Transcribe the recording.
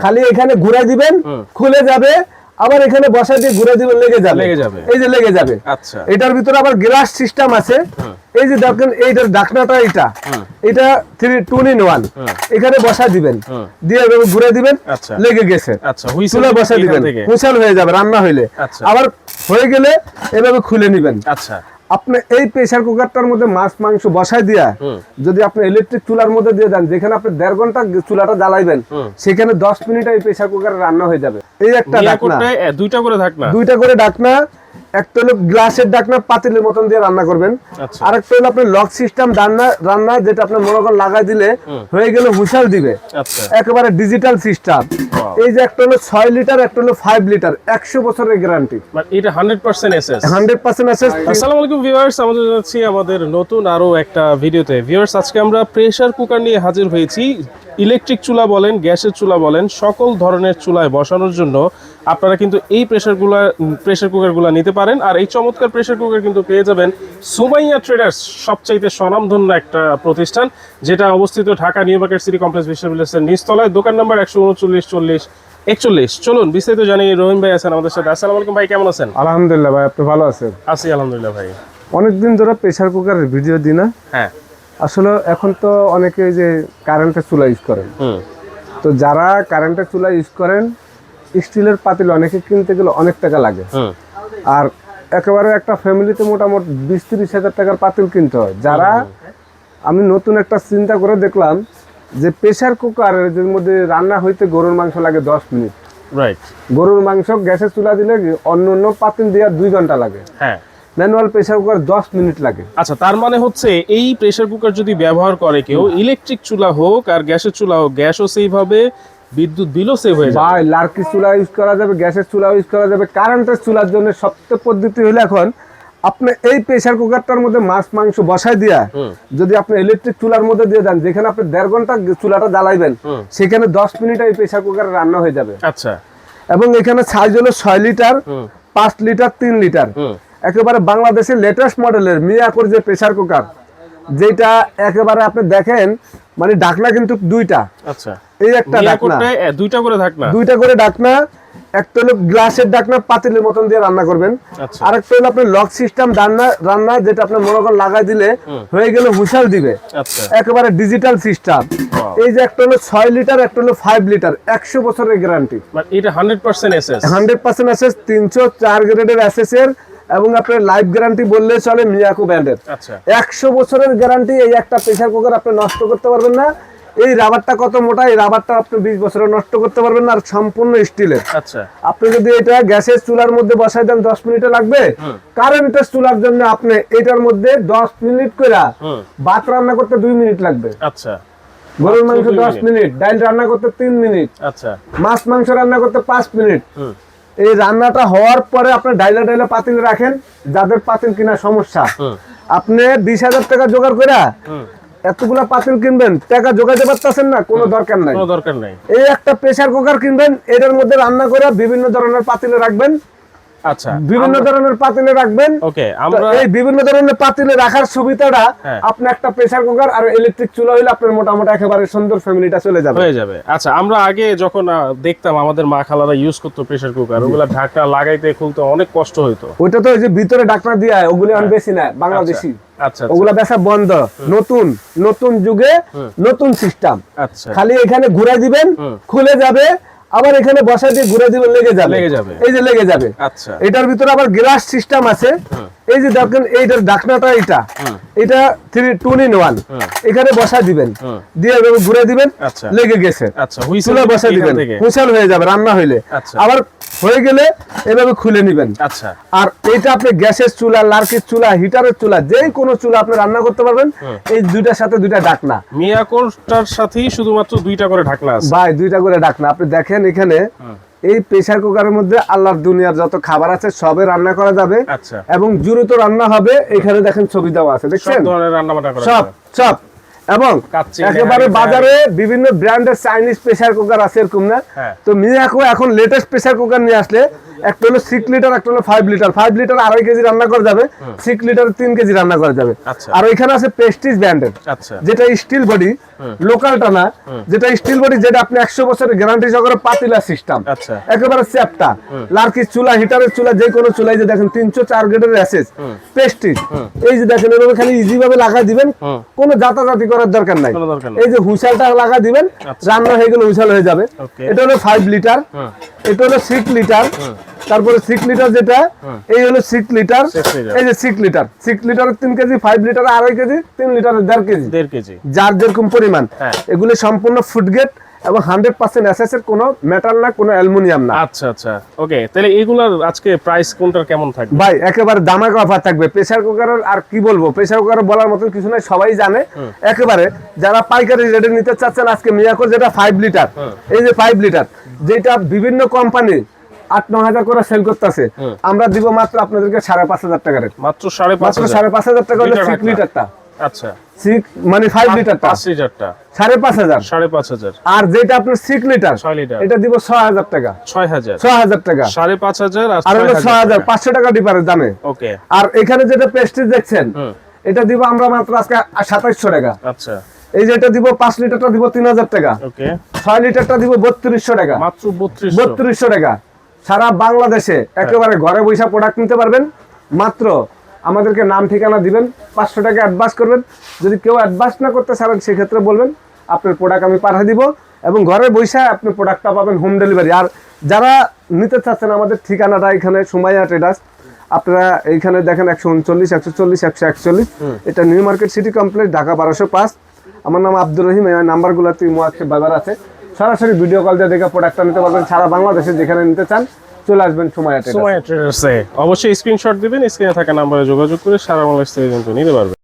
খালি এখানে ঘুরাই দিবেন, খুলে যাবে, আবার এখানে বসা দিয়ে ঘুরে দিবেন, লেগে যাবে, এই যে লেগে যাবে। আচ্ছা, এটার ভিতরে আবার গ্লাস সিস্টেম আছে। এই যে দেখেন এইটার ঢাকনাটা, এটা 2 in 1। এখানে বসা দিবেন, দিয়ে এভাবে ঘুরে দিবেন, লেগে গেছে, আচ্ছা, হুইসেলে বসা দিবেন, হুইসেল হয়ে যাবে, রান্না হইলে। আবার হয়ে গেলে এভাবে খুলে নিবেন। আচ্ছা, আপনি এই প্রেসার কুকারটার মধ্যে মাছ মাংস বসাই দিয়া যদি আপনি ইলেকট্রিক চুলার মধ্যে দিয়ে দেন, যেখানে আপনি 1.5 ঘন্টা চুলাটা জ্বালাইবেন, সেখানে 10 মিনিটে এই প্রেসার কুকারে রান্না হয়ে যাবে। এই একটা ঢাকনা, দুইটা করে ঢাকনা, একটা হলো গ্লাসের ঢাকনা, পাতিলের মতন দিয়ে রান্না করবেন। আরেকটা হলো আপনার লক সিস্টেম রান্না, যেটা আপনি মনে করেন লাগাই দিলে হয়ে গেলে হুইসেল দিবে, একেবারে ডিজিটাল সিস্টেম। এই যে একটা হলো 6 লিটার, একটা হলো 5 লিটার, 100 বছরের গ্যারান্টি, এটা 100% এসএস। 100% এসএস। আসসালামু আলাইকুম ভিউয়ার্স, আমাদের যাচ্ছি আমাদের নতুন আরো একটা ভিডিওতে। ভিউয়ার্স, আজকে আমরা প্রেসার কুকার নিয়ে হাজির হয়েছি। ইলেকট্রিক চুলা বলেন, গ্যাসের চুলা বলেন, সকল ধরনের চুলায় বসানোর জন্য আপনারা কিন্তু এই প্রেসার কুকারগুলো নিতে পারেন। আর এই চমৎকার প্রেসার কুকার কিন্তু পেয়ে যাবেন সুমাইয়া ট্রেডার্স, সবচাইতে স্বনামধন্য একটা প্রতিষ্ঠান, যেটা অবস্থিত Dhaka new market city complex বিশ্ববিদ্যালয়ের নিচতলায়, দোকান নাম্বার 139-40-41। চলুন বিস্তারিত জানি। রহিম ভাই আছেন আমাদের সাথে। আসসালামু আলাইকুম ভাই, কেমন আছেন? আলহামদুলিল্লাহ ভাই, আপনি ভালো আছেন? আছি আলহামদুলিল্লাহ ভাই। অনেকদিন ধরে প্রেসার কুকারের ভিডিও দিই না। হ্যাঁ, আসলে এখন তো অনেকে যে কারেন্টের চুলা ইউজ করেন, তো যারা কারেন্টের চুলা ইউজ করেন, স্টিলের পাতিল অনেকে কিনতে গেলে অনেক টাকা লাগে। আর একেবারে একটা ফ্যামিলিতে মোটামুটি 20-30 হাজার টাকার পাতিল কিনতে হয়। যারা, আমি নতুন একটা চিন্তা করে দেখলাম যে প্রেসার কুকারের মধ্যে রান্না হইতে গরুর মাংস লাগে 10 মিনিট। রাইট। গরুর মাংস গ্যাসের চুলা দিলে অন্য পাতিল দিয়ে 2 ঘন্টা লাগে। হ্যাঁ, ম্যানুয়াল প্রেসার কুকার 10 মিনিট লাগে। আচ্ছা, তার মানে হচ্ছে এই প্রেসার কুকার যদি ব্যবহার করে কেউ, ইলেকট্রিক চুলা হোক আর গ্যাসের চুলা হোক, গ্যাসও সেভ হবে, বিদ্যুৎ বিলও সেভ হয়ে যাবে। ভাই, লার্কি চুলা ইউজ করা যাবে, গ্যাসের চুলা ইউজ করা যাবে। কারেন্টের চুলার জন্য সবচেয়ে পদ্ধতি হলো এখন আপনি এই প্রেসার কুকারটার মধ্যে মাছ মাংস বসাই দিয়া যদি আপনি ইলেকট্রিক চুলার মধ্যে দিয়ে দেন, যেখানে আপনি 1.5 ঘন্টা চুলাটা জ্বালাইবেন, সেখানে 10 মিনিটে এই প্রেসার কুকারে রান্না হয়ে যাবে। আচ্ছা, এবং এখানে সাইজ হলো 6 লিটার, 5 লিটার, 3 লিটার। একেবারে বাংলাদেশের লেটেস্ট মডেলের মিয়াকোর যে প্রেসার কুকার, যেটা একেবারে আপনি দেখেন, মানে ঢাকনা কিন্তু 2টা। আচ্ছা, এই একটা ঢাকনা, দুইটা করে ঢাকনা, একটা হলো গ্লাসের ঢাকনা, পাতিলের মতন দিয়ে রান্না করবেন। আরেকটা হলো আপনার লক সিস্টেম রান্না, যেটা আপনি মনে করেন লাগাই দিলে হয়ে গেলে হুইসেল দিবে, একেবারে ডিজিটাল সিস্টেম। এই যে একটা হলো 6 লিটার, একটা হলো 5 লিটার, 100 বছরের গ্যারান্টি, এটা 100% এসএস। 100% এসএস, 304 গ্রেডের এসএস এর, এবং আপনার লাইফ গ্যারান্টি বললে চলে মিয়াকো ব্র্যান্ডের। 100 বছরের গ্যারান্টি। এই একটা প্রেসার কুকার আপনি নষ্ট করতে পারবেন না। এই রাবারটা কত মোটা, এই রাবারটা আপনি 20 বছরে নষ্ট করতে পারবেন না, আর সম্পূর্ণ স্টিলের। আচ্ছা, আপনি যদি এটা গ্যাসের চুলার মধ্যে বসাই দেন 10 মিনিটে লাগবে, কারেন্টের চুলার জন্য আপনি এটার মধ্যে 10 মিনিট করে ভাত রান্না করতে 2 মিনিট লাগবে। আচ্ছা, গরুর মাংস 10 মিনিট, ডাল রান্না করতে 3 মিনিট, আচ্ছা, মাছ মাংস রান্না করতে 5 মিনিট। এই রান্নাটা হওয়ার পরে আপনি ডাইলা পাতিল রাখেন। যাদের পাতিল কিনা সমস্যা, আপনি 20,000 টাকা জোগাড় করে এতগুলা পাতিল কিনবেন, টাকা জোগাইতে পারতেছেন না, কোনো দরকার নাই। এই একটা প্রেসার কুকার কিনবেন, এটার মধ্যে রান্না করে বিভিন্ন ধরনের পাতিলে রাখবেন। আচ্ছা, বিভিন্ন ধরনের পাতিলে রাখবেন। ওকে, আমরা এই বিভিন্ন ধরনের পাতিলে রাখার সুবিধাটা আপনি একটা প্রেসার কুকার আর ইলেকট্রিক চুলা হইলে আপনার মোটামুটি একেবারে সুন্দর ফ্যামিলিটা হয়ে যাবে। আচ্ছা, আমরা আগে যখন দেখতাম আমাদের মা খালারা ইউজ করতো প্রেসার কুকার, ওগুলা ঢাকনা লাগাইতে খুলতে অনেক কষ্ট হইতো। ওইটা তো ওই যে ভিতরে ঢাকনা দিয়ে ওগুলি অনেক বেশি না বাংলাদেশি। আচ্ছা, ওগুলা বেচা বন্ধ। নতুন যুগে নতুন সিস্টেম। আচ্ছা, খালি এখানে ঘুরাই দিবেন, খুলে যাবে, আবার এখানে বসাই দিয়ে ঘুরে দিবেন, লেগে যাবে, এই যে লেগে যাবে। আচ্ছা, এটার ভিতরে আবার গ্লাস সিস্টেম আছে। এই যে দেখেন এইটার ঢাকনাটা, এটা 2 in 1। এখানে বসাই দিবেন, দিয়ে এভাবে ঘুরে দিবেন, লেগে গেছে, হুইসেল বসাই দিবেন, হুইসেল হয়ে যাবে রান্না হইলে। আবার হয়ে গেলে এভাবে খুলে নিবেন। আচ্ছা, আর এইটা আপনি গ্যাসের চুলা, লার্কির চুলা, হিটারের চুলা, যে কোনো চুলা আপনি রান্না করতে পারবেন। এই দুইটার সাথে 2টা ঢাকনা, মিয়াকোরটার সাথেই শুধুমাত্র 2টা করে ঢাকনা আছে ভাই, 2টা করে ঢাকনা। আপনি দেখেন এখানে এই প্রেসার কুকারের মধ্যে আল্লাহর দুনিয়ার যত খাবার আছে সবে রান্না করা যাবে। আচ্ছা, এবং দ্রুত রান্না হবে। এখানে দেখেন ছবি দেওয়া আছে, দেখছেন, সব ধরনের রান্না বান্না করা সব। এবং একেবারে বাজারে বিভিন্ন ব্র্যান্ডের চাইনিজ প্রেসার কুকার আছে, এরকম না। তো মিয়াকো এখন লেটেস্ট প্রেসার কুকার নিয়ে আসলে, একটা হলো 6 লিটার, একটা হলো 5 লিটার। 5 লিটার 2.5 কেজি রান্না করা যাবে, 6 লিটার 3 কেজি রান্না করা যাবে। আর ওইখানে আছে প্রেস্টিজ ব্র্যান্ডের, যেটা স্টিল বডি, লোকালটা না, যেটা স্টিল বডি, যেটা আপনি 100 বছরের গ্যারান্টি সহকারে পাতিলা সিস্টেম, আচ্ছা একেবারে চ্যাপটা লার্কি চুলা, হিটারের চুলা, যে কোনো চুলাই যে দেখেন 304 গ্রেডের এসএস প্রেস্টিজ, এই যে দেখেন এভাবে খালি ইজি ভাবে লাগা দিবেন, কোনো জাতাজাতি করার দরকার নাই। কোনো দরকার নেই। এই যে হুইসেলটা লাগা দিবেন, রান্না হয়ে গেলে হুইসেল হয়ে যাবে। Okay. এটা হলো 5 লিটার, এটা হলো 6 লিটার, তারপরে 6 লিটার যেটা, এই হলো 6 লিটার, 6 লিটার। এই যে 6 লিটার, 6 লিটারের 3 কেজি, 5 লিটারের 2.5 কেজি, 3 লিটারের 1.5 কেজি, 1.5 কেজি। যার যেরকম পরিমাণ। হ্যাঁ। এগুলো সম্পূর্ণ ফুড গ্রেড এবং 100% এসএস এর, কোনো মেটাল না, কোনো অ্যালুমিনিয়াম না। আচ্ছা আচ্ছা, ওকে। তাহলে এগুলার আজকে প্রাইস কোনটার কেমন থাকবে? ভাই একেবারে দামাকা অফার থাকবে। প্রেসার কুকারের আর কি বলবো, প্রেসার কুকার বলার মতন কিছু নাই, সবাই জানে। একেবারে যারা পাইকারি রেটে নিতে চাচ্ছেন, আজকে মিয়াকো যেটা 5 লিটার, এই যে 5 লিটার, যেটা বিভিন্ন কোম্পানি 8-9 হাজার করে সেল করতেছে, আমরা দিব মাত্র আপনাদেরকে 5,500 টাকা রেট। মাত্র 5,500। 5,500 টাকা হলো লিটার 6 একটা। লিটারটা, আচ্ছা, 6 মানে 5 লিটারটা 5 লিটারটা 5,500। 5,500। আর যেটা আপনার 6 লিটার, 6 লিটার এটা দিব 6,000 টাকা। 6,000। 6,000 টাকা, 5,500 আর আর হলো 6,000 6,000, 500 টাকা ডিফারেন্স দামে। ওকে। আর এখানে যেটা প্রেস্টিজ দেখছেন, এটা দিব আমরা মাত্র আজকে 2,700 টাকা। আচ্ছা, এই যেটা দিব 5 লিটারটা দিব 3,000 টাকা, ওকে। 6 লিটারটা দিব 3,200 টাকা। মাত্র 3200। 3,200 টাকা সারা বাংলাদেশে একেবারে ঘরে বসে প্রোডাক্ট নিতে পারবেন। মাত্র আমাদেরকে নাম ঠিকানা দিবেন, 500 টাকা অ্যাডভান্স করবেন। যদি কেউ অ্যাডভান্স না করতে চান, সেক্ষেত্রে বলবেন আপনার প্রোডাক্ট আমি পাঠিয়ে দিব, এবং ঘরে বসে আপনি প্রোডাক্টটা পাবেন হোম ডেলিভারি। আর যারা নিতে চাচ্ছেন, আমাদের ঠিকানাটা এখানে সুমাইয়া ট্রেডার্স, আপনারা এইখানে দেখেন 139, 140, 141, এটা new market city complex, Dhaka 1205। আমার নাম আব্দুর রহিম। এই নাম্বারগুলোতে মোয়াক্ষেপ বাজার আছে, সরাসরি ভিডিও কল দিয়ে দেখে প্রোডাক্টটা নিতে পারবেন। সারা বাংলাদেশে যেখানে নিতে চান চলে আসবেন সুমাইয়া ট্রেডার্স। সময় ট্রেডার্সে অবশ্যই স্ক্রিনশট দিবেন, স্ক্রিনে থাকা নম্বরে যোগাযোগ করে সারা বাংলাদেশ থেকে কিন্তু নিতে পারবেন।